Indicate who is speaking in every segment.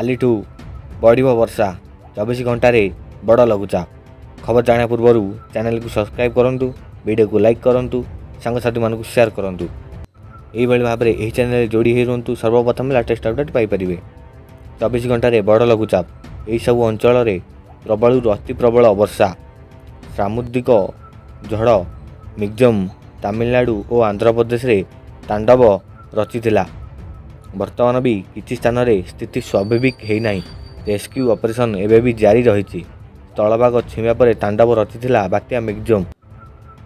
Speaker 1: कालीठू बढ़ वर्षा 24 घंटे बड़ लघुचाप। खबर जाना पूर्व चैनल को सब्सक्राइब करूँ, वीडियो को लाइक करूँ, सांगसाथी मानक शेयर करूँ। यही भाव में यही चैनल जोड़ी हो रुहतु, सर्वप्रथम लेटेस्ट अपडेट पाइपर। 24 घंटे बड़ लघुचाप यही सब अंचल प्रबल अति प्रबल वर्षा सामुद्रिक झड़ मिग्जम तमिलनाडु और आंध्र प्रदेश रे तांडव रचिथिला। वर्तमान भी किसी स्थान में स्थिति स्वाभाविक होना, रेस्क्यू ऑपरेशन एवं भी जारी रही। स्थलभाग छुआ पर तांडव रचिथिला बात्या मिग्जम।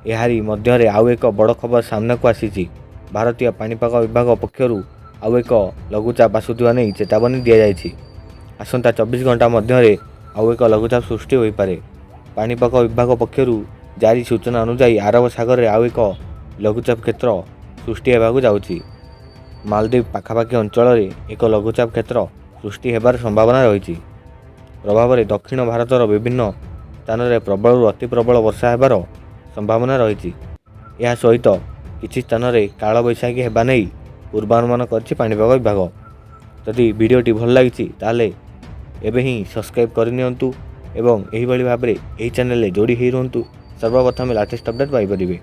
Speaker 1: एहारी मध्य आउ एक बड़ खबर सामना को आसी। भारतीय पाणीपाग विभाग पक्षर आउ एक लघुचाप आसुवा नहीं चेतावनी दि जाएगी। आसंता 24 घंटा मध्य आउ एक लघुचाप सृष्टि हो पारे। पाणीपाग विभाग पक्षर जारी सूचना अनुसार अरब सागर में आउ एक लघुचाप क्षेत्र सृष्टि होगा जाऊँगी। मालदीव पाखापाखि अंचल एक लघुचाप क्षेत्र सृष्टि होबार संभावना रही। प्रभाव में दक्षिण भारतर विभिन्न स्थान में प्रबल अति प्रबल वर्षा होबार संभावना रही। यह सहित किसी स्थान में काल बैशाखी होगा नहीं पूर्वानुमान कर पाणीपाग विभाग। जदि वीडियोटी भल लगी ताले एबे ही सब्सक्राइब करनियंतु एवं यही भाव में यही चैनल जोड़ी हो रुहतु, सर्वप्रथम लेटेस्ट अपडेट पाइपर।